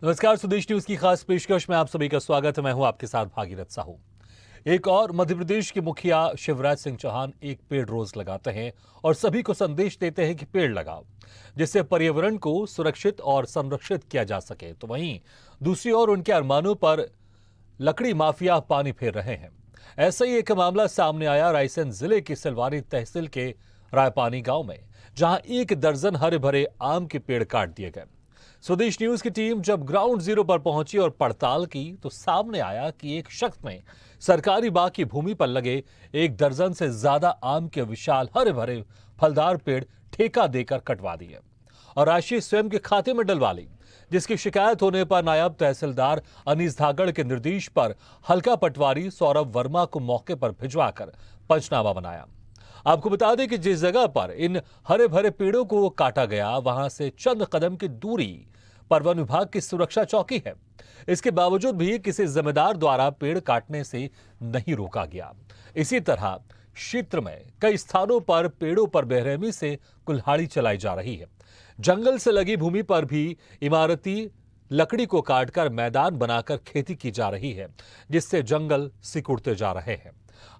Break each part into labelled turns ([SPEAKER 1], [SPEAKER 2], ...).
[SPEAKER 1] नमस्कार, स्वदेश न्यूज की खास पेशकश में आप सभी का स्वागत है। मैं हूं आपके साथ भागीरथ साहू। एक और मध्य प्रदेश के मुखिया शिवराज सिंह चौहान एक पेड़ रोज लगाते हैं और सभी को संदेश देते हैं कि पेड़ लगाओ, जिससे पर्यावरण को सुरक्षित और संरक्षित किया जा सके। तो वहीं दूसरी ओर उनके अरमानों पर लकड़ी माफिया पानी फेर रहे हैं। ऐसा ही एक मामला सामने आया रायसेन जिले की सिलवारी तहसील के रायपानी गांव में, जहां 1 दर्जन हरे भरे आम के पेड़ काट दिए गए। स्वदेश न्यूज की टीम जब ग्राउंड जीरो पर पहुंची और पड़ताल की तो सामने आया कि एक शख्स ने सरकारी बाग की भूमि पर लगे 1 दर्जन से ज्यादा आम के विशाल हरे भरे फलदार पेड़ ठेका देकर कटवा दिए और राशि स्वयं के खाते में डलवा ली, जिसकी शिकायत होने पर नायब तहसीलदार अनीस धागड़ के निर्देश पर हल्का पटवारी सौरभ वर्मा को मौके पर भिजवाकर पंचनामा बनाया। आपको बता दें कि जिस जगह पर इन हरे भरे पेड़ों को काटा गया, वहां से चंद कदम की दूरी पर वन विभाग की सुरक्षा चौकी है। इसके बावजूद भी किसी जिम्मेदार द्वारा पेड़ काटने से नहीं रोका गया। इसी तरह क्षेत्र में कई स्थानों पर पेड़ों पर बेरहमी से कुल्हाड़ी चलाई जा रही है। जंगल से लगी भूमि पर भी इमारती लकड़ी को काटकर मैदान बनाकर खेती की जा रही है, जिससे जंगल सिकुड़ते जा रहे हैं।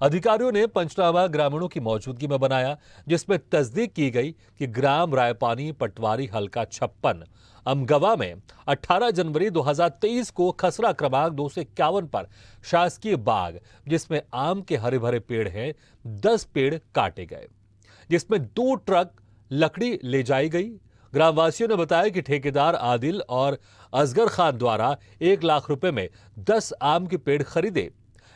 [SPEAKER 1] अधिकारियों ने पंचनामा ग्रामीणों की मौजूदगी में बनाया, जिसमें तस्दीक की गई कि ग्राम रायपानी पटवारी हल्का 56 अमगवा में 18 जनवरी 2023 को खसरा क्रमांक 251 पर शासकीय बाग, जिसमें आम के हरे भरे पेड़ हैं, 10 पेड़ काटे गए, जिसमें 2 ट्रक लकड़ी ले जाई गई। ग्रामवासियों ने बताया कि ठेकेदार आदिल और असगर खान द्वारा 1 लाख रुपए में 10 आम के पेड़ खरीदे,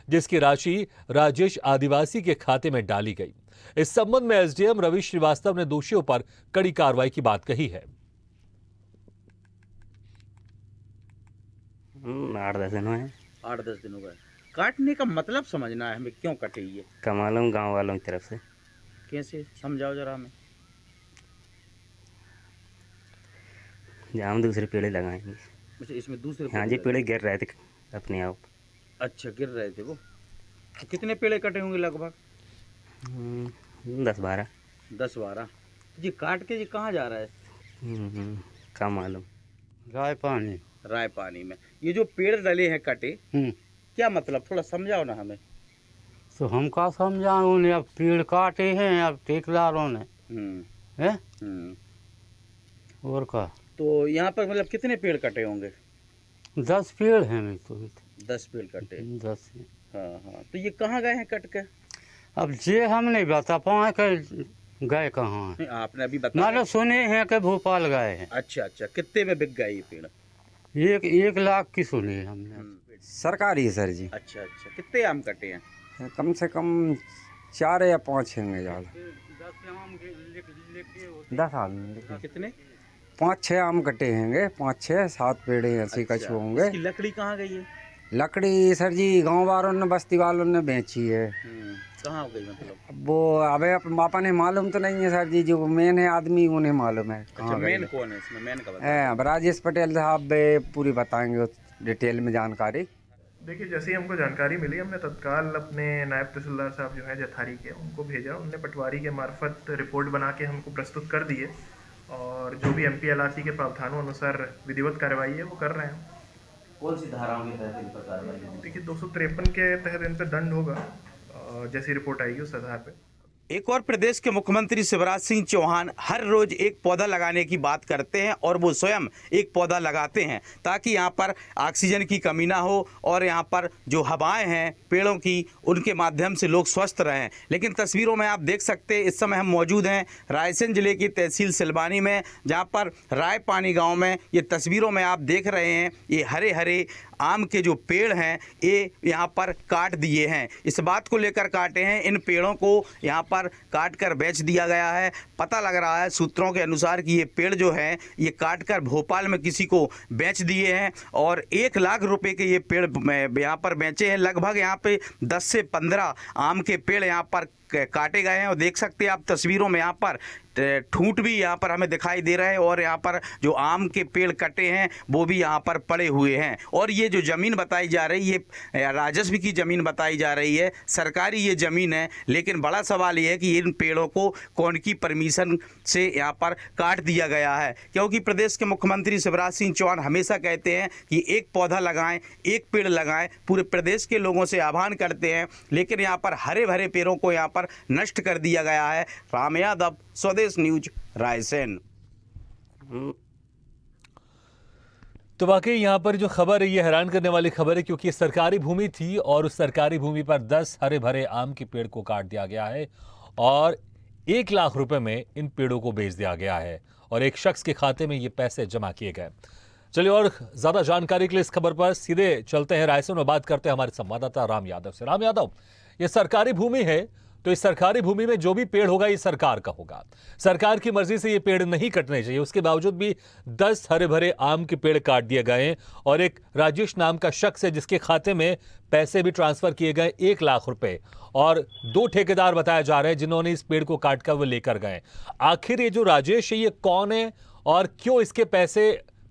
[SPEAKER 1] जिसकी राशि राजेश आदिवासी के खाते में डाली गई। इस संबंध में एसडीएम रवि श्रीवास्तव ने दोषियों पर कड़ी कार्रवाई की बात कही है।
[SPEAKER 2] 8-10 दिन हुए।
[SPEAKER 3] 8-10 दिन हो गए। काटने का मतलब समझना है हमें, क्यों कटे ये?
[SPEAKER 2] मालूम गांव वालों की तरफ से।
[SPEAKER 3] कैसे समझाओ जरा हमें।
[SPEAKER 2] हम दूसरे पेड़ लगाएंगे।
[SPEAKER 3] अच्छा, इसमें दूसरे
[SPEAKER 2] हाँ जी, पेड़ गिर रहे थे अपने आप।
[SPEAKER 3] अच्छा, गिर रहे थे वो। तो कितने पेड़ कटे होंगे लगभग?
[SPEAKER 2] 10-12।
[SPEAKER 3] 10-12। ये काट के ये कहाँ जा रहा है?
[SPEAKER 2] क्या मालूम।
[SPEAKER 3] रायपानी में ये जो पेड़ डले हैं कटे, क्या मतलब, थोड़ा समझाओ ना हमें।
[SPEAKER 4] तो हम का समझाओ, उन्हें अब पेड़ काटे हैं अब ठेकेदारों ने है। और का
[SPEAKER 3] तो यहाँ पर मतलब कितने पेड़ कटे होंगे?
[SPEAKER 4] 10 पेड़ हैं मेरे तो।
[SPEAKER 3] 10 पेड़ कटे।
[SPEAKER 4] 10।
[SPEAKER 3] हाँ हाँ, तो ये कहाँ गए हैं कट के?
[SPEAKER 4] अब जे हम नहीं बता पाए कि गए कहाँ हैं।
[SPEAKER 3] नहीं, आपने अभी बताया।
[SPEAKER 4] मतलब सुने हैं कि भोपाल गए हैं।
[SPEAKER 3] अच्छा अच्छा, कितने में बिक गए ये पेड़?
[SPEAKER 4] 1 लाख की सुने हमने।
[SPEAKER 5] सरकारी है सर जी।
[SPEAKER 3] अच्छा अच्छा, कितने आम कटे हैं?
[SPEAKER 5] कम से कम 4 या 5 होंगे ज़्यादा। 10 आम,
[SPEAKER 3] कितने?
[SPEAKER 5] 5-6 आम कटे होंगे, 5-6-7 पेड़ ऐसे कछु होंगे।
[SPEAKER 3] इसकी लकड़ी कहाँ गई है?
[SPEAKER 5] लकड़ी सर जी गांव वालों ने, बस्ती वालों ने बेची है।
[SPEAKER 3] कहाँ हो गई मतलब?
[SPEAKER 5] अब वो अबे पापा ने मालूम तो नहीं है सर जी, जो मेन है आदमी उन्हें मालूम है।
[SPEAKER 3] अच्छा, मेन कौन है इसमें? मेन का बताओ।
[SPEAKER 5] अब राजेश पटेल साहब पूरी बताएंगे डिटेल में जानकारी।
[SPEAKER 6] देखिए, जैसे ही हमको जानकारी मिली, हमने तत्काल अपने नायब तहसीलदार साहब जो है जथारी के, उनको भेजा। उनने पटवारी के मार्फत रिपोर्ट बना के हमको प्रस्तुत कर दी है और जो भी MPLRC के प्रावधानों अनुसार विधिवत कार्रवाई है वो कर रहे हैं।
[SPEAKER 3] कौन सी धाराओं के तहत इन पर कार्रवाई?
[SPEAKER 6] देखिए, 253 के तहत इन पर दंड होगा जैसी रिपोर्ट आएगी उस आधार पे।
[SPEAKER 3] एक और प्रदेश के मुख्यमंत्री शिवराज सिंह चौहान हर रोज एक पौधा लगाने की बात करते हैं और वो स्वयं एक पौधा लगाते हैं ताकि यहाँ पर ऑक्सीजन की कमी ना हो और यहाँ पर जो हवाएं हैं पेड़ों की, उनके माध्यम से लोग स्वस्थ रहें। लेकिन तस्वीरों में आप देख सकते हैं, इस समय हम मौजूद हैं रायसेन जिले की तहसील सिलवानी में, जहाँ पर रायपानी गाँव में। ये तस्वीरों में आप देख रहे हैं, ये हरे हरे आम के जो पेड़ हैं ये यहाँ पर काट दिए हैं। इस बात को लेकर काटे हैं, इन पेड़ों को यहाँ पर काट कर बेच दिया गया है। पता लग रहा है सूत्रों के अनुसार कि ये पेड़ जो हैं ये काट कर भोपाल में किसी को बेच दिए हैं और 1 लाख रुपए के ये पेड़ यहाँ पर बेचे हैं। लगभग यहाँ पे 10 से 15 आम के पेड़ यहाँ पर काटे गए हैं और देख सकते हैं आप तस्वीरों में यहाँ पर ठूंठ भी यहाँ पर हमें दिखाई दे रहे हैं और यहाँ पर जो आम के पेड़ कटे हैं वो भी यहाँ पर पड़े हुए हैं। और ये जो ज़मीन बताई जा रही है राजस्व की ज़मीन बताई जा रही है, सरकारी ये ज़मीन है, लेकिन बड़ा सवाल ये है कि इन पेड़ों को कौन की परमिशन से यहाँ पर काट दिया गया है। क्योंकि प्रदेश के मुख्यमंत्री शिवराज सिंह चौहान हमेशा कहते हैं कि एक पौधा लगाएं, एक पेड़ लगाएं, पूरे प्रदेश के लोगों से आह्वान करते हैं, लेकिन यहाँ पर हरे भरे पेड़ों को यहाँ पर नष्ट कर दिया गया है। राम यादव, स्वदेश न्यूज, रायसेन।
[SPEAKER 1] तो वाकई यहाँ पर जो खबर है ये हैरान करने वाली खबर है, क्योंकि सरकारी भूमि थी और उस सरकारी भूमि पर 10 हरे भरे आम के पेड़ को काट दिया गया है और 1 लाख रुपए में इन पेड़ों को बेच दिया गया है और एक शख्स के खाते में ये पैसे जमा किए गए। चलिए और ज्यादा जानकारी के लिए इस खबर पर सीधे चलते हैं रायसेन और बात करते हैं हमारे संवाददाता राम यादव से। राम यादव, ये सरकारी भूमि है तो इस सरकारी भूमि में जो भी पेड़ होगा ये सरकार का होगा, सरकार की मर्जी से ये पेड़ नहीं कटने चाहिए, उसके बावजूद भी 10 हरे भरे आम के पेड़ काट दिए गए और एक राजेश नाम का शख्स है जिसके खाते में पैसे भी ट्रांसफर किए गए 1 लाख रुपए और 2 ठेकेदार बताए जा रहे हैं जिन्होंने इस पेड़ को काट कर वो लेकर गए। आखिर ये जो राजेश है ये कौन है और क्यों इसके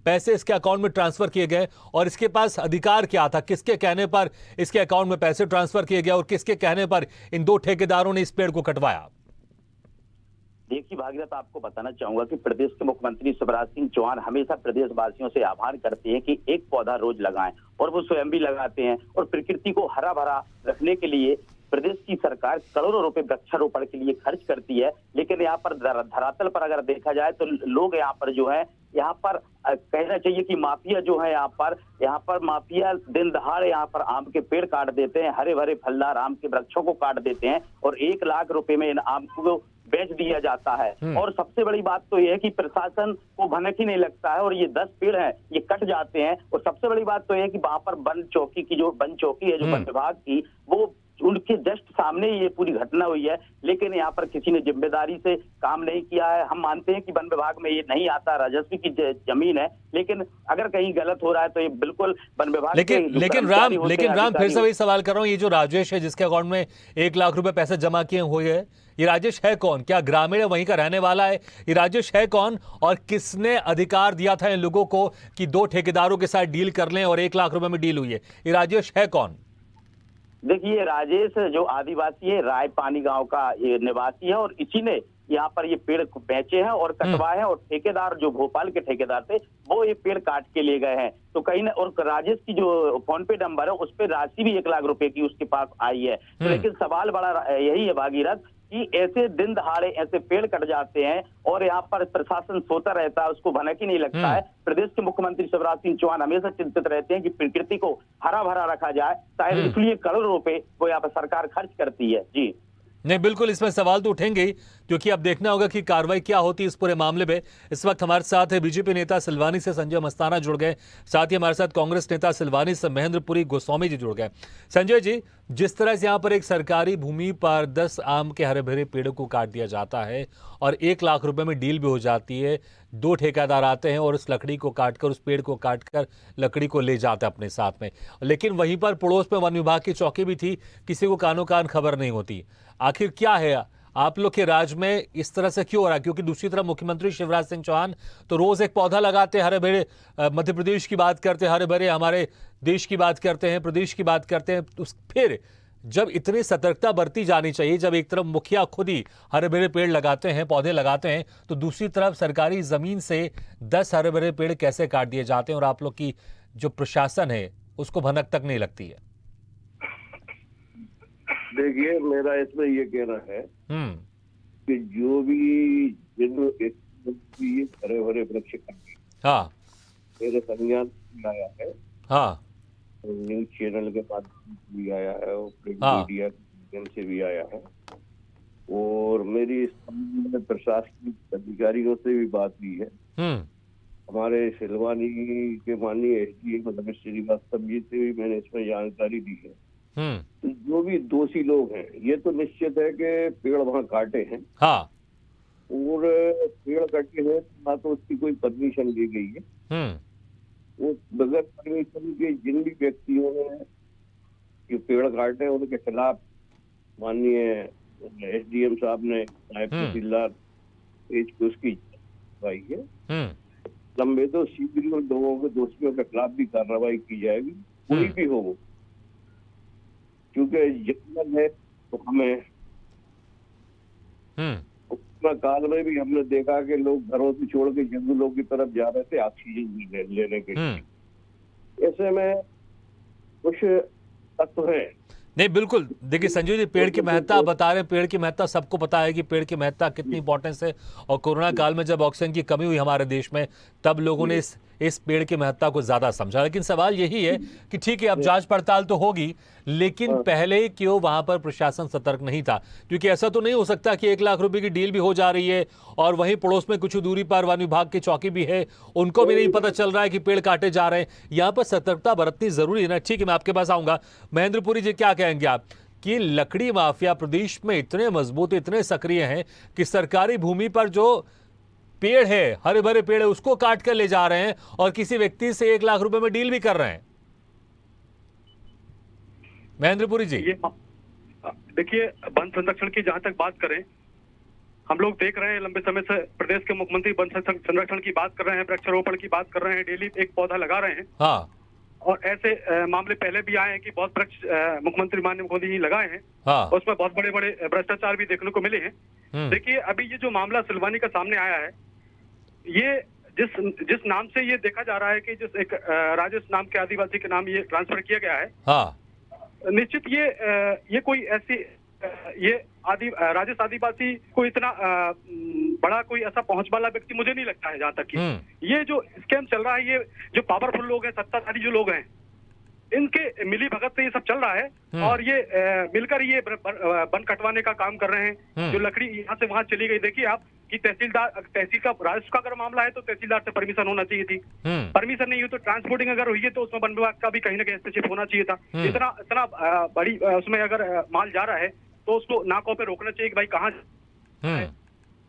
[SPEAKER 1] पैसे इसके अकाउंट में ट्रांसफर किए गए और इसके पास अधिकार क्या था, किसके कहने पर इसके अकाउंट में पैसे ट्रांसफर किए गए और किसके कहने पर इन 2 ठेकेदारों ने इस पेड़ को कटवाया?
[SPEAKER 7] देखिए भागीरथ, आपको बताना चाहूंगा कि प्रदेश के मुख्यमंत्री शिवराज सिंह चौहान हमेशा प्रदेशवासियों से आह्वान करते हैं कि एक पौधा रोज लगाएं और वो स्वयं भी लगाते हैं और प्रकृति को हरा भरा रखने के लिए प्रदेश की सरकार करोड़ों रुपए वृक्षारोपण के लिए खर्च करती है। लेकिन यहाँ पर धरातल पर अगर देखा जाए तो लोग यहाँ पर जो है यहाँ पर कहना चाहिए कि माफिया जो है यहाँ पर माफिया दिन दहाड़े यहाँ पर आम के पेड़ काट देते हैं, हरे भरे फलदार आम के वृक्षों को काट देते हैं और 1 लाख रुपए में इन आम को बेच दिया जाता है। और सबसे बड़ी बात तो यह है कि प्रशासन को भनक ही नहीं लगता है और ये 10 पेड़ हैं ये कट जाते हैं। और सबसे बड़ी बात तो यह है कि वहां पर वन चौकी है जो वन विभाग की, वो उनके जस्ट सामने ये पूरी घटना हुई है, लेकिन यहाँ पर किसी ने जिम्मेदारी से काम नहीं किया है। हम मानते हैं कि वन विभाग में ये नहीं आता, राजस्व की जमीन है, लेकिन अगर कहीं गलत हो रहा है तो ये बिल्कुल वन विभाग
[SPEAKER 1] लेकिन राम फिर से वही सवाल कर रहा हूँ, ये जो राजेश है जिसके अकाउंट में 1 लाख रुपए पैसे जमा किए हुए हैं, ये राजेश है कौन? क्या ग्रामीण है, वहीं का रहने वाला है? ये राजेश है कौन और किसने अधिकार दिया था इन लोगों को कि 2 ठेकेदारों के साथ डील कर लें और 1 लाख रुपए में डील हुई है? ये राजेश है कौन?
[SPEAKER 7] देखिए, राजेश जो आदिवासी है, राय पानी गांव का ये निवासी है और इसी ने यहाँ पर ये पेड़ बेचे हैं और कटवाए हैं और ठेकेदार जो भोपाल के ठेकेदार थे वो ये पेड़ काट के ले गए हैं। तो कहीं ना, और राजेश की जो फोन पे नंबर है उस पर राशि भी 1 लाख रुपए की उसके पास आई है। तो लेकिन सवाल बड़ा यही है भागीरथ कि ऐसे दिन दहाड़े ऐसे पेड़ कट जाते हैं और यहाँ पर प्रशासन सोता रहता है, उसको भनक ही नहीं लगता है। प्रदेश के मुख्यमंत्री शिवराज सिंह चौहान हमेशा चिंतित रहते हैं कि प्रकृति को हरा भरा रखा जाए, शायद इसलिए करोड़ों रुपए वो यहाँ पर सरकार खर्च करती है। जी
[SPEAKER 1] नहीं, बिल्कुल इसमें सवाल तो उठेंगे ही, क्योंकि अब देखना होगा कि कार्रवाई क्या होती है इस पूरे मामले में। इस वक्त हमारे साथ है बीजेपी नेता सिलवानी से संजय मस्ताना जुड़ गए, साथ ही हमारे साथ कांग्रेस नेता सिलवानी से महेंद्रपुरी गोस्वामी जी जुड़ गए। संजय जी, जिस तरह से यहाँ पर एक सरकारी भूमि पर 10 आम के हरे भरे पेड़ों को काट दिया जाता है और 1 लाख रुपए में डील भी हो जाती है, 2 ठेकेदार आते हैं और उस लकड़ी को काटकर, उस पेड़ को काटकर लकड़ी को ले जाते हैं अपने साथ में, लेकिन वहीं पर पड़ोस में वन विभाग की चौकी भी थी, किसी को कानो कान खबर नहीं होती। आखिर क्या है आप लोग के राज में इस तरह से क्यों हो रहा है? क्योंकि दूसरी तरफ मुख्यमंत्री शिवराज सिंह चौहान तो रोज एक पौधा लगाते, हरे भरे मध्य प्रदेश की बात करते हैं, हरे भरे हमारे देश की बात करते हैं, प्रदेश की बात करते हैं। फिर जब इतनी सतर्कता बरती जानी चाहिए, जब एक तरफ मुखिया खुद ही हरे भरे पेड़ लगाते हैं, पौधे लगाते हैं, तो दूसरी तरफ सरकारी जमीन से 10 हरे भरे पेड़ कैसे काट दिए जाते हैं और आप लोग की जो प्रशासन है उसको भनक तक नहीं लगती है?
[SPEAKER 8] देखिए, मेरा इसमें ये कहना है कि जो भी हरे भरे वृक्ष काटे,
[SPEAKER 1] हाँ,
[SPEAKER 8] मेरे संज्ञान में आया है,
[SPEAKER 1] हाँ,
[SPEAKER 8] न्यूज चैनल के माध्यम से भी आया है और प्रिंट मीडिया के माध्यम से भी आया है और मेरी इस संबंध में प्रशासनिक अधिकारियों से भी बात हुई है। हमारे सिलवानी के माननीय एसडीएम रमेश श्रीवास्तव जी से भी मैंने इसमें जानकारी दी है। तो जो भी दोषी लोग हैं, ये तो निश्चित है कि पेड़ वहाँ काटे हैं, हाँ, और पेड़ कटे हैं ना तो उसकी कोई परमिशन दी गई है। वो बगैर परमिशन के जिन भी व्यक्तियों ने जो पेड़ काटे हैं उनके खिलाफ माननीय एसडीएम साहब ने नायब तहसीलदार पेश को उसकी कार्रवाई है। लंबे तो शीघ्र उन लोगों के दोषियों के खिलाफ भी कार्रवाई की जाएगी, कोई भी हो, क्योंकि जंगल है तो हमें कोरोना काल में भी हमने देखा कि लोग घरों से छोड़ के जंगलों की तरफ जा रहे थे ऑक्सीजन लेने के लिए। ऐसे में कुछ तत्व है।
[SPEAKER 1] नहीं बिल्कुल, देखिए संजय जी, पेड़ की महत्ता बता रहे हैं, पेड़ की महत्ता सबको पता है कि पेड़ की महत्ता कितनी इंपॉर्टेंस है। और कोरोना काल में जब ऑक्सीजन की कमी हुई हमारे देश में, तब लोगों ने इस पेड़ की महत्ता को ज्यादा समझा। लेकिन सवाल यही है कि ठीक है, अब जांच पड़ताल तो होगी, लेकिन पहले क्यों वहां पर प्रशासन सतर्क नहीं था? क्योंकि ऐसा तो नहीं हो सकता कि 1 लाख रुपए की डील भी हो जा रही है और वहीं पड़ोस में कुछ दूरी पर वन विभाग की चौकी भी है, उनको भी नहीं पता चल रहा है कि पेड़ काटे जा रहे हैं। यहाँ पर सतर्कता बरतनी जरूरी है ना। ठीक है, मैं आपके पास आऊंगा। महेंद्रपुरी जी, क्या कहेंगे आप कि लकड़ी माफिया प्रदेश में इतने मजबूत, इतने सक्रिय हैं कि सरकारी भूमि पर जो पेड़ है, हरे भरे पेड़ है, उसको काट कर ले जा रहे हैं और किसी व्यक्ति से 1 लाख रुपए में डील भी कर रहे हैं। महेंद्रपुरी जी,
[SPEAKER 9] देखिए, वन संरक्षण की जहां तक बात करें, हम लोग देख रहे हैं लंबे समय से प्रदेश के मुख्यमंत्री वन संरक्षण की बात कर रहे हैं, वृक्षारोपण की बात कर रहे हैं, डेली एक पौधा लगा रहे हैं।
[SPEAKER 1] हाँ।
[SPEAKER 9] और ऐसे मामले पहले भी आए हैं कि बहुत वृक्ष मुख्यमंत्री माननीय मोदी जी लगाए हैं।
[SPEAKER 1] हाँ।
[SPEAKER 9] उसमें बहुत बड़े बड़े भ्रष्टाचार भी देखने को मिले हैं। देखिए, अभी ये जो मामला सिलवानी का सामने आया है, ये जिस नाम से ये देखा जा रहा है कि जिस एक राजेश नाम के आदिवासी के नाम ये ट्रांसफर किया गया है,
[SPEAKER 1] हाँ।
[SPEAKER 9] निश्चित ये कोई ऐसी ये राजेश आदिवासी को इतना बड़ा कोई ऐसा पहुंच वाला व्यक्ति मुझे नहीं लगता है। जहां तक कि ये जो स्कैम चल रहा है, ये जो पावरफुल लोग हैं, सत्ताधारी जो लोग हैं, इनके मिली भगत से ये सब चल रहा है। और ये मिलकर ये वन कटवाने का काम कर रहे हैं। जो लकड़ी यहाँ से वहां चली गई, देखिए आप कि तहसील का राजस्व का अगर मामला है तो तहसीलदार से परमिशन होना चाहिए थी। परमिशन नहीं हुई तो ट्रांसपोर्टिंग अगर हुई है तो उसमें वन विभाग का भी कहीं ना कहीं हस्तक्षेप होना चाहिए था। इतना बड़ी उसमें अगर माल जा रहा है तो उसको नाकों पे रोकना चाहिए कि भाई कहाँ।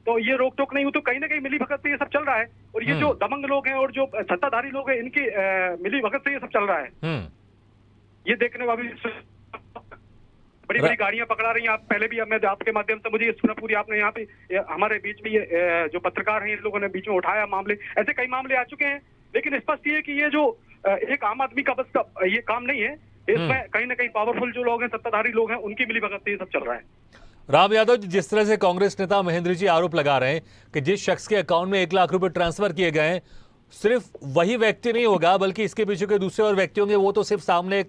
[SPEAKER 9] तो ये रोक टोक नहीं हुई तो कहीं ना कहीं मिली भगत से ये सब चल रहा है। और ये जो दबंग लोग हैं और जो सत्ताधारी लोग हैं, इनकी मिली भगत से ये सब चल रहा है। ये देखने वाली बड़ी बड़ी गाड़ियां पकड़ा रही हैं। आप पहले भी मैं आपके माध्यम से मुझे ये सुना पूरी, आपने यहाँ पे हमारे बीच में ये जो पत्रकार हैं, इन लोगों ने बीच में उठाया मामले, ऐसे कई मामले आ चुके हैं। लेकिन स्पष्ट ये कि ये जो एक आम आदमी का बस का ये काम नहीं है, इसमें कहीं ना कहीं पावरफुल जो लोग हैं, सत्ताधारी लोग हैं, उनकी मिलीभगत से ये सब चल रहा है।
[SPEAKER 1] राम यादव जी, जिस तरह से कांग्रेस नेता महेंद्र जी आरोप लगा रहे हैं कि जिस शख्स के अकाउंट में 1 लाख रुपए ट्रांसफर किए गए हैं, सिर्फ वही व्यक्ति नहीं होगा बल्कि इसके पीछे के दूसरे और व्यक्ति होंगे। वो तो सिर्फ सामने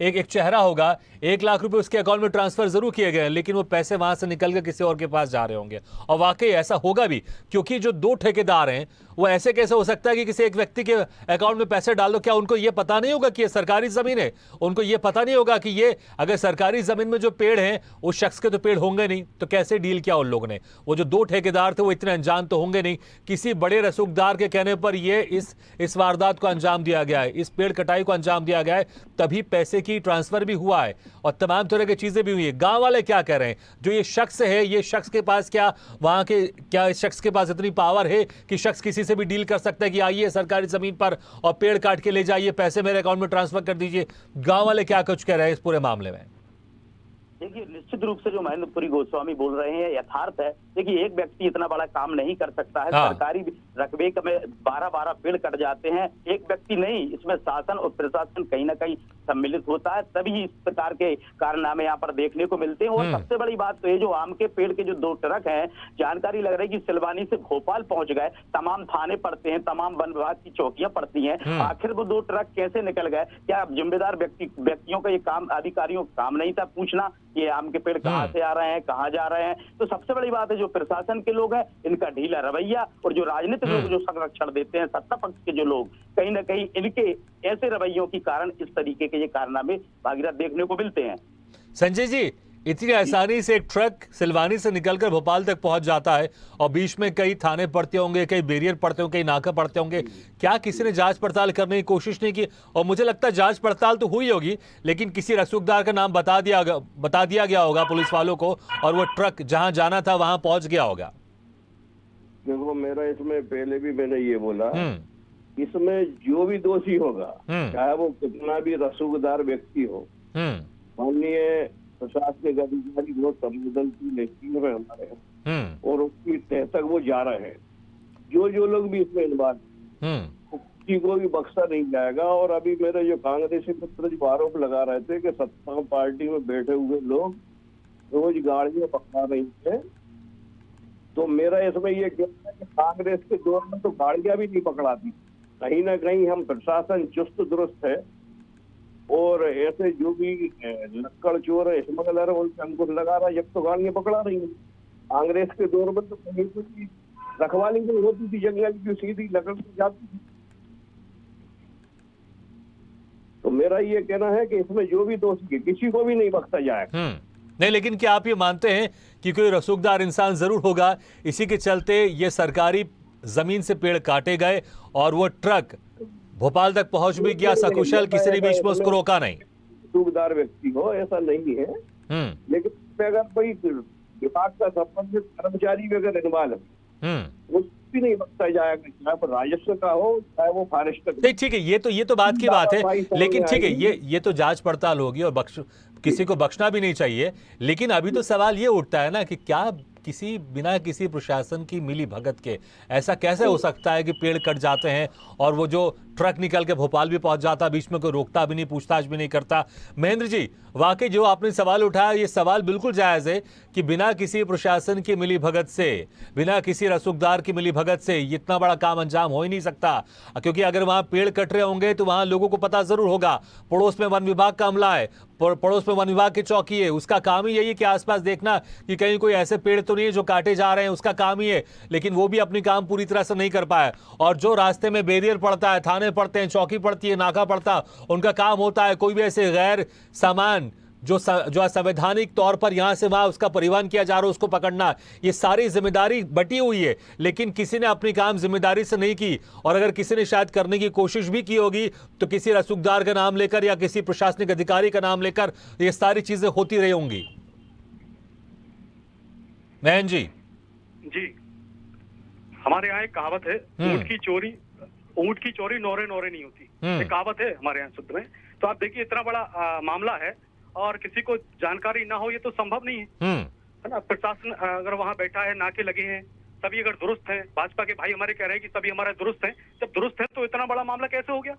[SPEAKER 1] एक चेहरा होगा। 1 लाख रुपए उसके अकाउंट में ट्रांसफर जरूर किए गए, लेकिन वो पैसे वहां से निकल कर किसी और के पास जा रहे होंगे। और वाकई ऐसा होगा भी, क्योंकि जो 2 ठेकेदार हैं, वो ऐसे कैसे हो सकता है कि किसी एक व्यक्ति के अकाउंट में पैसे डाल दो? क्या उनको ये पता नहीं होगा कि ये सरकारी जमीन है? उनको ये पता नहीं होगा कि ये अगर सरकारी जमीन में जो पेड़ हैं, उस शख्स के तो पेड़ होंगे नहीं, तो कैसे डील किया उन लोगों ने? वो जो 2 ठेकेदार थे वो इतने अनजान तो होंगे नहीं। किसी बड़े रसूखदार के कहने पर ये इस वारदात को अंजाम दिया गया है, इस पेड़ कटाई को अंजाम दिया गया है, तभी पैसे की ट्रांसफर भी हुआ है और तमाम तरह की चीजें भी हुई है। गांव वाले क्या कह रहे हैं? जो ये शख्स है, ये शख्स के पास क्या इस शख्स के पास इतनी पावर है कि शख्स किसी से भी डील कर सकता है कि आइए सरकारी जमीन पर और पेड़ काट के ले जाइए, पैसे मेरे अकाउंट में ट्रांसफर कर दीजिए? गांव वाले क्या कुछ कह रहे हैं इस पूरे मामले में?
[SPEAKER 7] देखिए, निश्चित रूप से जो महेंद्रपुरी गोस्वामी बोल रहे हैं यथार्थ है। देखिए, एक व्यक्ति इतना बड़ा काम नहीं कर सकता है। सरकारी रकबे में 12-12 पेड़ कट जाते हैं, एक व्यक्ति नहीं, इसमें शासन और प्रशासन कहीं ना कहीं सम्मिलित होता है, तभी इस प्रकार के कारनामे यहाँ पर देखने को मिलते हैं। और सबसे बड़ी बात तो ये जो आम के पेड़ के जो 2 ट्रक हैं, जानकारी लग रही है कि सिलवानी से भोपाल पहुंच गए, तमाम थाने पड़ते हैं, तमाम वन विभाग की चौकियां पड़ती हैं, आखिर वो 2 ट्रक कैसे निकल गए? क्या जिम्मेदार व्यक्तियों का ये काम, अधिकारियों का काम नहीं था पूछना ये आम के पेड़ कहाँ से आ रहे हैं, कहाँ जा रहे हैं? तो सबसे बड़ी बात है जो प्रशासन के लोग हैं, इनका ढीला रवैया, और जो राजनीतिक लोग जो संरक्षण देते हैं, सत्ता पक्ष के जो लोग, कहीं ना कहीं इनके ऐसे रवैयों के कारण इस तरीके के ये कारनामे भागीरथ देखने को मिलते हैं।
[SPEAKER 1] संजय जी, इतनी आसानी से एक ट्रक सिलवानी से निकलकर भोपाल तक पहुंच जाता है और बीच में कई थाने पड़ते होंगे, कई बैरियर पड़ते होंगे, कई नाका पड़ते होंगे, क्या किसी ने जांच पड़ताल करने की कोशिश नहीं की? और मुझे लगता है जांच पड़ताल तो हुई होगी, लेकिन किसी रसूखदार का नाम बता दिया गया होगा पुलिस वालों को और वो ट्रक जहां जाना था वहां पहुंच गया होगा।
[SPEAKER 8] देखो, मेरा इसमें पहले भी मैंने ये बोला, इसमें जो भी दोषी होगा, चाहे वो कितना भी रसूखदार व्यक्ति हो, माननीय प्रशासनिक अधिकारी बहुत संवेदनशील स्थिति में हमारे हैं और उसकी तह तक वो जा रहे हैं। जो लोग भी इसमें इन्वॉल्व, किसी को भी बख्शा नहीं जाएगा। और अभी मेरे जो कांग्रेसी मित्र जो आरोप लगा रहे थे कि सत्ता पार्टी में बैठे हुए लोग रोज गाड़ियां पकड़ा रही थे, तो मेरा इसमें ये कहना है कि कांग्रेस के दौर में तो गाड़ियां भी नहीं पकड़ाती। कहीं ना कहीं हम प्रशासन चुस्त दुरुस्त है और ऐसे जो भी लक्कड़ चोर स्मगलर है उनसे अंकुश लगा रहा है, जब तो गाड़ियां पकड़ा रही है। कांग्रेस के दौर में तो कहीं कोई रखवाली नहीं होती थी, जंगल की सीधी लकड़ से जाती थी। तो मेरा ये कहना है कि इसमें जो भी दोषी है किसी को भी नहीं बख्शा जाएगा।
[SPEAKER 1] नहीं, लेकिन क्या आप ये मानते हैं कि कोई रसूखदार इंसान जरूर होगा, इसी के चलते ये सरकारी जमीन से पेड़ काटे गए और वो ट्रक भोपाल तक पहुंच भी गया सकुशल, किसी ने बीच में उसको रोका नहीं?
[SPEAKER 8] रसूखदार व्यक्ति हो ऐसा नहीं है, लेकिन अगर कोई विभाग का संबंधित कर्मचारी भी अगर इन्वॉल्व है वो भी नहीं बख्शा जाएगा, चाहे वो राजस्व का हो चाहे वो फॉरेस्ट का।
[SPEAKER 1] नहीं, ठीक है, ये तो बात की बात है, लेकिन ठीक है, ये तो जांच पड़ताल होगी और किसी को बख्शना भी नहीं चाहिए। लेकिन अभी तो सवाल ये उठता है ना कि क्या बिना किसी प्रशासन की मिली भगत के ऐसा कैसे हो सकता है कि पेड़ कट जाते हैं और वो जो ट्रक निकल के भोपाल भी पहुंच जाता, बीच में कोई रोकता भी नहीं, पूछताछ भी नहीं करता? महेंद्र जी, वाकई जो आपने सवाल उठाया ये सवाल बिल्कुल जायज है कि बिना किसी प्रशासन की मिली भगत से, बिना किसी रसूखदार की मिली भगत से इतना बड़ा काम अंजाम हो ही नहीं सकता। क्योंकि अगर वहां पेड़ कट रहे होंगे तो वहां लोगों को पता जरूर होगा, पड़ोस में वन विभाग का अमला है, पड़ोस में वन विभाग की चौकी है, उसका काम ही यही है कि आसपास देखना कि कहीं कोई ऐसे पेड़ तो नहीं है जो काटे जा रहे हैं, उसका काम ही है। लेकिन वो भी अपनी काम पूरी तरह से नहीं कर पाया। और जो रास्ते में बैरियर पड़ता है, थाने पड़ते हैं, चौकी पड़ती है, नाका पड़ता, उनका काम होता है कोई भी ऐसे गैर सामान जो असंवैधानिक तौर पर यहां से वहां उसका परिवहन किया जा रहा है उसको पकड़ना, ये सारी जिम्मेदारी बटी हुई है। लेकिन किसी ने अपनी काम जिम्मेदारी से नहीं की, और अगर किसी ने शायद करने की कोशिश भी की होगी तो किसी रसूखदार का नाम लेकर या किसी प्रशासनिक अधिकारी का नाम लेकर ये सारी चीजें होती रही होंगी। महन जी।
[SPEAKER 9] हमारे यहाँ एक कहावत है, ऊंट की चोरी नौरे नौरे नहीं होती, ये कहावत है हमारे यहाँ शुद्ध में। तो आप देखिए इतना बड़ा मामला है और किसी को जानकारी ना हो ये तो संभव नहीं है ना। प्रशासन अगर वहाँ बैठा है, नाके लगे हैं, सभी अगर दुरुस्त हैं, भाजपा के भाई हमारे कह रहे हैं कि सभी हमारे दुरुस्त हैं, जब दुरुस्त है तो इतना बड़ा मामला कैसे हो गया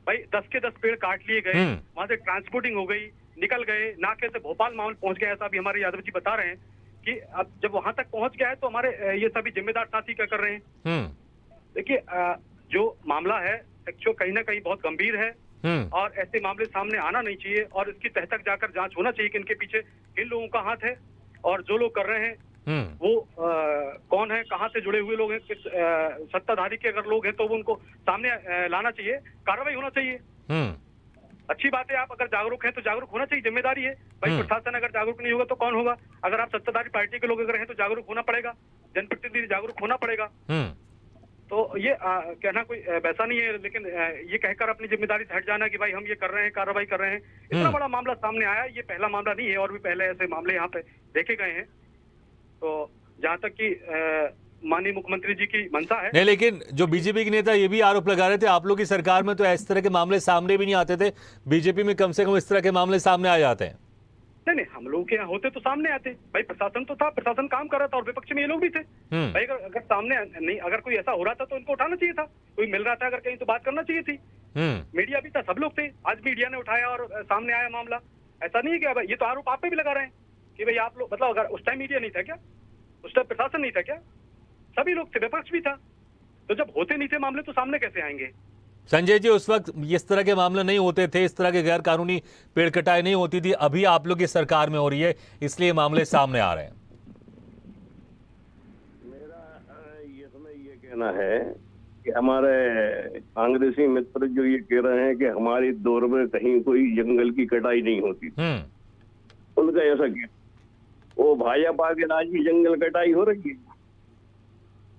[SPEAKER 9] भाई? 10 के 10 पेड़ काट लिए गए, वहां से ट्रांसपोर्टिंग हो गई, निकल गए, नाके से भोपाल माहौल पहुंच गया। ऐसा भी हमारे यादव जी बता रहे हैं कि अब जब वहां तक पहुंच गया है तो हमारे ये सभी जिम्मेदार साथी क्या कर रहे हैं? देखिए जो मामला है एक्चुअली कहीं ना कहीं बहुत गंभीर है और ऐसे मामले सामने आना नहीं चाहिए और इसकी तह तक जाकर जांच होना चाहिए कि इनके पीछे किन लोगों का हाथ है और जो लोग कर रहे हैं वो कौन है, कहां से जुड़े हुए लोग हैं, किस सत्ताधारी के अगर लोग हैं तो वो उनको सामने लाना चाहिए, कार्रवाई होना चाहिए। अच्छी बात है, आप अगर जागरूक हैं तो जागरूक होना चाहिए, जिम्मेदारी है भाई। प्रशासन अगर जागरूक नहीं होगा तो कौन होगा? अगर आप सत्ताधारी पार्टी के लोग अगर हैं तो जागरूक होना पड़ेगा, जनप्रतिनिधि जागरूक होना पड़ेगा। तो ये कहना कोई वैसा नहीं है, लेकिन ये कहकर अपनी जिम्मेदारी से हट जाना कि भाई हम ये कर रहे हैं, कार्रवाई कर रहे हैं, इतना बड़ा मामला सामने आया, ये पहला मामला नहीं है और भी पहले ऐसे मामले यहाँ पे देखे गए हैं। तो जहाँ तक कि माननीय मुख्यमंत्री जी की मंशा है
[SPEAKER 1] नहीं, लेकिन जो बीजेपी के नेता ये भी आरोप लगा रहे थे आप लोग की सरकार में तो इस तरह के मामले सामने भी नहीं आते थे, बीजेपी में कम से कम इस तरह के मामले सामने आ जाते हैं।
[SPEAKER 9] नहीं, हम लोगों के यहाँ होते तो सामने आते भाई। प्रशासन तो था, प्रशासन काम कर रहा था और विपक्ष में ये लोग भी थे भाई। अगर सामने नहीं, अगर कोई ऐसा हो रहा था तो इनको उठाना चाहिए था, कोई मिल रहा था अगर कहीं तो बात करना चाहिए थी। मीडिया भी था, सब लोग थे, आज मीडिया ने उठाया और सामने आया मामला। ऐसा नहीं है कि ये तो आरोप आप पे भी लगा रहे हैं कि भाई आप लोग, मतलब अगर उस टाइम मीडिया नहीं था क्या, उस टाइम प्रशासन नहीं था क्या, सभी लोग थे, विपक्ष भी था, तो जब होते नहीं थे मामले तो सामने कैसे आएंगे?
[SPEAKER 1] संजय जी, उस वक्त इस तरह के मामले नहीं होते थे, इस तरह के गैर कानूनी पेड़ कटाई नहीं होती थी, अभी आप लोग की सरकार में हो रही है इसलिए मामले सामने आ रहे हैं।
[SPEAKER 8] मेरा ये कहना है कि हमारे कांग्रेसी मित्र जो ये कह रहे हैं कि हमारे दौर में कहीं कोई जंगल की कटाई नहीं होती, उनका ऐसा क्या, वो भाजपा के राज की जंगल कटाई हो रही है।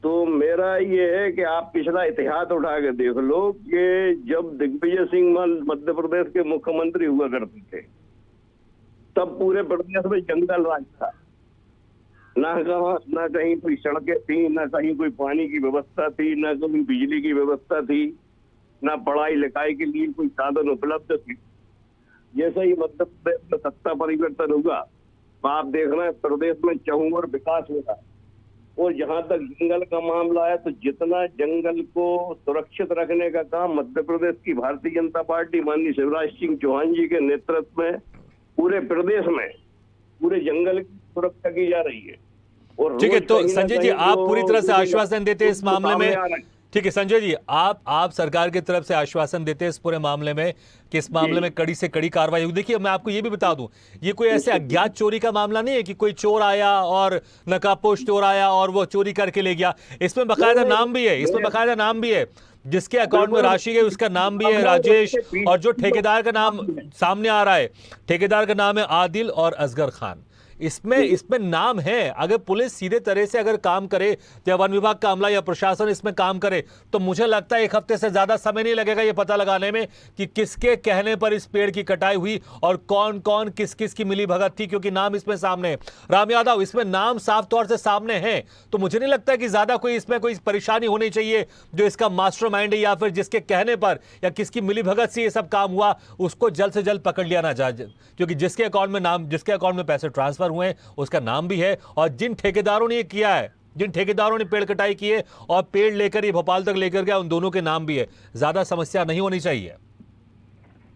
[SPEAKER 8] तो मेरा ये है कि आप पिछला इतिहास उठा के देख लो कि जब दिग्विजय सिंह मध्य प्रदेश के मुख्यमंत्री हुआ करते थे तब पूरे प्रदेश में जंगल राज था, ना कहीं कोई सड़कें थी, ना कहीं कोई पानी की व्यवस्था थी, ना कहीं बिजली की व्यवस्था थी, ना पढ़ाई लिखाई के लिए कोई साधन उपलब्ध थे। जैसे ही मध्य प्रदेश में सत्ता परिवर्तन होगा तो आप देखना प्रदेश में चहुमुखी विकास होगा। और जहां तक जंगल का मामला है तो जितना जंगल को सुरक्षित रखने का काम मध्य प्रदेश की भारतीय जनता पार्टी माननीय शिवराज सिंह चौहान जी के नेतृत्व में पूरे प्रदेश में पूरे जंगल की सुरक्षा की जा रही है। और
[SPEAKER 1] ठीक है,
[SPEAKER 8] रोज
[SPEAKER 1] तो
[SPEAKER 8] कहीं ना
[SPEAKER 1] संजय जी
[SPEAKER 8] कहीं
[SPEAKER 1] आप
[SPEAKER 8] जो
[SPEAKER 1] पूरी तरह से
[SPEAKER 8] मुझे
[SPEAKER 1] आश्वासन देते हैं इस मामले
[SPEAKER 8] सामने
[SPEAKER 1] में।
[SPEAKER 8] आ रहा है।
[SPEAKER 1] ठीक है संजय जी, आप सरकार की तरफ से आश्वासन देते हैं इस पूरे मामले में कि इस मामले में कड़ी से कड़ी कार्रवाई होगी। देखिए मैं आपको ये भी बता दूं, ये कोई ऐसे अज्ञात चोरी का मामला नहीं है कि कोई चोर आया और नकाबपोश चोर आया और वो चोरी करके ले गया। इसमें बकायदा नाम भी है, इसमें बकायदा नाम भी है, जिसके अकाउंट में राशि गई उसका नाम भी है राजेश, और जो ठेकेदार का नाम सामने आ रहा है, ठेकेदार का नाम है आदिल और असगर खान। इसमें नाम है। अगर पुलिस सीधे तरह से अगर काम करे या वन विभाग का अमला या प्रशासन इसमें काम करे तो मुझे लगता है 1 हफ्ते से ज्यादा समय नहीं लगेगा ये पता लगाने में कि किसके कहने पर इस पेड़ की कटाई हुई और कौन कौन किस किस की मिली भगत थी, क्योंकि नाम इसमें सामने है। राम यादव, इसमें नाम साफ तौर से सामने है, तो मुझे नहीं लगता कि ज्यादा कोई इसमें कोई परेशानी होनी चाहिए। जो इसका मास्टरमाइंड है या फिर जिसके कहने पर या किसकी मिली भगत से ये सब काम हुआ उसको जल्द से जल्द पकड़ लिया ना जाए, क्योंकि जिसके अकाउंट में पैसे ट्रांसफर हुए उसका नाम भी है। और जिन ठेकेदारों ने ये किया है, जिन ठेकेदारों ने पेड़ कटाई की है और पेड़ लेकर ये भोपाल तक लेकर गया, उन दोनों के नाम भी है। ज्यादा समस्या नहीं होनी चाहिए।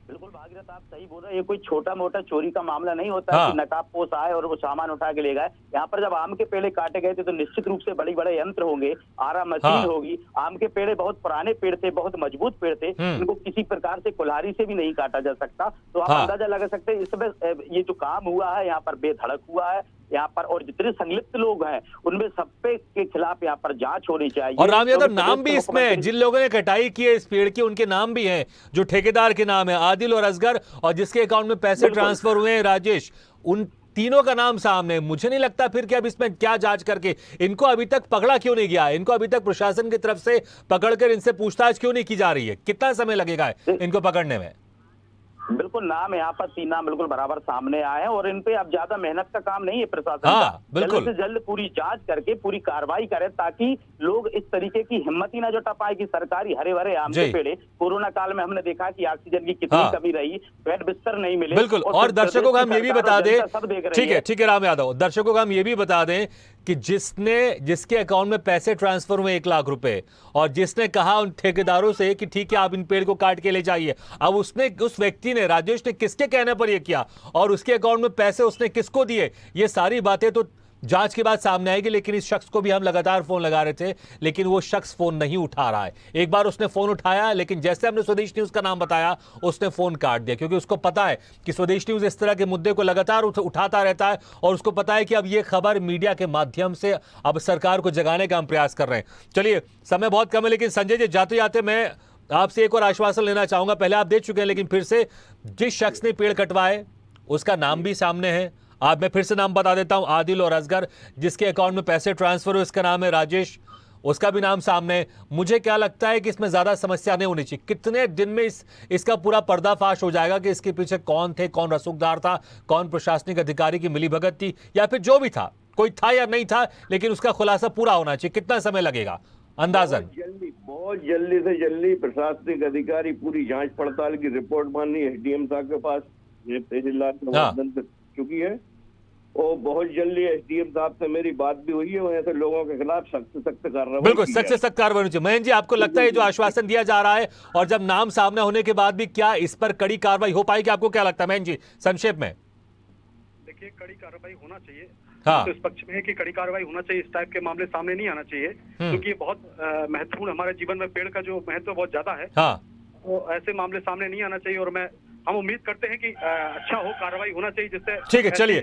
[SPEAKER 7] बिल्कुल भागीरथ, आप सही बोल रहे हैं। ये कोई छोटा मोटा चोरी का मामला नहीं होता है कि नकाबपोश आए और वो सामान उठा के ले गए। यहाँ पर जब आम के पेड़ काटे गए थे तो निश्चित रूप से बड़े बड़े यंत्र होंगे, आरा मशीन होगी। आम के पेड़ बहुत पुराने पेड़ थे, बहुत मजबूत पेड़ थे, इनको किसी प्रकार से कुल्हाड़ी से भी नहीं काटा जा सकता। तो आप अंदाजा लगा सकते हैं इसमें ये जो काम हुआ है यहाँ पर बेधड़क हुआ है यहाँ पर, और जितने संलिप्त लोग हैं उनमें सब पे के खिलाफ यहाँ पर जांच होनी चाहिए।
[SPEAKER 1] और राम यादव नाम भी इसमें है, जिन लोगों ने कटाई की है इस पेड़ की उनके नाम भी हैं। जो ठेकेदार के नाम है आदिल और असगर, और जिसके अकाउंट में पैसे ट्रांसफर हुए हैं राजेश, उन तीनों का नाम सामने है। मुझे नहीं लगता फिर कि अब इसमें क्या जांच करके इनको अभी तक पकड़ा क्यों नहीं गया, इनको अभी तक प्रशासन की तरफ से पकड़कर इनसे पूछताछ क्यों नहीं की जा रही है? कितना समय लगेगा इनको पकड़ने में?
[SPEAKER 7] बिल्कुल, नाम यहाँ पर 3 नाम बिल्कुल बराबर सामने आए हैं और इन पे अब ज्यादा मेहनत का काम नहीं है प्रशासन का। जल्द से जल्द पूरी जांच करके पूरी कार्रवाई करें ताकि लोग इस तरीके की हिम्मत ही ना जुटा पाए कि सरकारी हरे भरे आम के पेड़। कोरोना काल में हमने देखा कि ऑक्सीजन की कितनी कमी रही, बेड बिस्तर नहीं मिले।
[SPEAKER 1] बिल्कुल, और दर्शकों को हम ये भी बता दें, ठीक है राम यादव, दर्शकों को हम ये भी बता दें कि जिसके अकाउंट में पैसे ट्रांसफर हुए 1 लाख रुपए और जिसने कहा उन ठेकेदारों से कि ठीक है आप इन पेड़ को काट के ले जाइए, अब उस व्यक्ति ने, राजेश ने किसके कहने पर यह किया और उसके अकाउंट में पैसे उसने किसको दिए, ये सारी बातें तो जांच के बाद सामने आएगी। लेकिन इस शख्स को भी हम लगातार फोन लगा रहे थे लेकिन वो शख्स फोन नहीं उठा रहा है। एक बार उसने फोन उठाया लेकिन जैसे हमने स्वदेश न्यूज का नाम बताया उसने फोन काट दिया, क्योंकि उसको पता है कि स्वदेश न्यूज इस तरह के मुद्दे को लगातार उठाता रहता है और उसको पता है कि अब ये खबर मीडिया के माध्यम से अब सरकार को जगाने का हम प्रयास कर रहे हैं। चलिए समय बहुत कम है, लेकिन संजय जी जाते जाते मैं आपसे एक और आश्वासन लेना चाहूंगा। पहले आप दे चुके हैं लेकिन फिर से, जिस शख्स ने पेड़ कटवाए उसका नाम भी सामने है। आज मैं फिर से नाम बता देता हूं, आदिल और असगर, जिसके अकाउंट में पैसे ट्रांसफर हुए उसका नाम है राजेश, उसका भी नाम सामने है। मुझे क्या लगता है कि इसमें ज्यादा समस्या नहीं होनी चाहिए। कितने दिन में इसका पूरा पर्दाफाश हो जाएगा कि इसके पीछे कौन थे, कौन रसूखदार था, कौन प्रशासनिक अधिकारी की मिलीभगत थी या फिर जो भी था, कोई था या नहीं था, लेकिन उसका खुलासा पूरा होना चाहिए। कितना समय लगेगा अंदाजन?
[SPEAKER 8] बहुत जल्दी से जल्दी प्रशासनिक अधिकारी पूरी जांच पड़ताल की रिपोर्ट माननी एसडीएम साहब के पास तहसीलदार चुकी है और बहुत जल्दी एसडीएम साहब से मेरी बात भी हुई है, वैसे लोगों के खिलाफ सख्त से सख्त कार्रवाई,
[SPEAKER 1] बिल्कुल सख्त से सख्त कार्रवाई होनी चाहिए। महेंद्र जी, आपको लगता है जो आश्वासन दिया जा रहा है और जब नाम सामने होने के बाद भी क्या इस पर कड़ी कार्रवाई हो पाएगी? आपको क्या लगता है महेंद्र जी, संक्षेप में?
[SPEAKER 9] देखिए, कड़ी कार्रवाई होना चाहिए। तो इस पक्ष में है कि कड़ी कार्रवाई होना चाहिए, इस टाइप के मामले सामने नहीं आना चाहिए, क्योंकि ये बहुत महत्वपूर्ण, हमारे जीवन में पेड़ का जो महत्व बहुत ज्यादा है। तो ऐसे मामले सामने नहीं आना चाहिए और हम उम्मीद करते हैं कि अच्छा हो, कार्रवाई होना चाहिए जिससे। ठीक है, चलिए,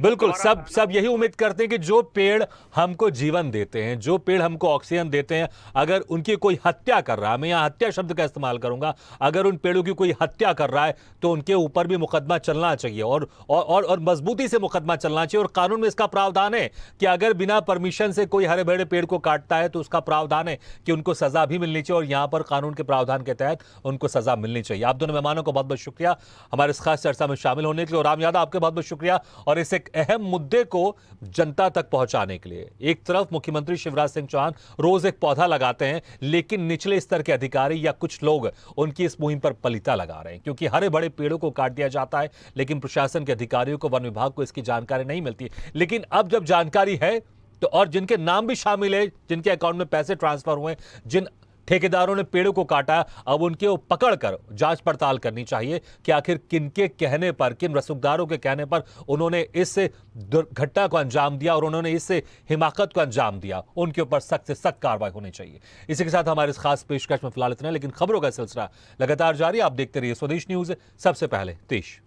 [SPEAKER 1] बिल्कुल सब यही उम्मीद करते हैं कि जो पेड़ हमको जीवन देते हैं, जो पेड़ हमको ऑक्सीजन देते हैं, अगर उनकी कोई हत्या कर रहा है, मैं यहाँ हत्या शब्द का इस्तेमाल करूंगा, अगर उन पेड़ों की कोई हत्या कर रहा है तो उनके ऊपर भी मुकदमा चलना चाहिए और मजबूती से मुकदमा चलना चाहिए। और कानून में इसका प्रावधान है कि अगर बिना परमिशन से कोई हरे भरे पेड़ को काटता है तो उसका प्रावधान है कि उनको सजा भी मिलनी चाहिए और यहाँ पर कानून के प्रावधान के तहत उनको सजा मिलनी चाहिए। आप दोनों मेहमानों को बहुत बहुत शुक्रिया। शुक्रिया हमारे इस खास चर्चा में शामिल होने के लिए। और राम यादव, आपके बहुत बहुत शुक्रिया और इस एक अहम मुद्दे को जनता तक पहुंचाने के लिए। एक तरफ मुख्यमंत्री शिवराज सिंह चौहान रोज एक पौधा लगाते हैं, लेकिन निचले स्तर के अधिकारी या कुछ लोग उनकी इस मुहिम पर पलीता लगा रहे हैं, क्योंकि हरे बड़े पेड़ों को काट दिया जाता है, लेकिन प्रशासन के अधिकारियों को, वन विभाग को इसकी जानकारी नहीं मिलती। लेकिन अब जब जानकारी है तो, और जिनके नाम भी शामिल है, जिनके अकाउंट में पैसे ट्रांसफर हुए, जिन ठेकेदारों ने पेड़ों को काटा, अब उनके वो पकड़कर जांच पड़ताल करनी चाहिए कि आखिर किनके कहने पर, किन रसूखदारों के कहने पर उन्होंने इस दुर्घटना को अंजाम दिया और उन्होंने इस हिमाकत को अंजाम दिया। उनके ऊपर सख्त से सख्त कार्रवाई होनी चाहिए। इसी के साथ हमारे इस खास पेशकश में फिलहाल इतना, लेकिन खबरों का सिलसिला लगातार जारी। आप देखते रहिए स्वदेश न्यूज, सबसे पहले देश।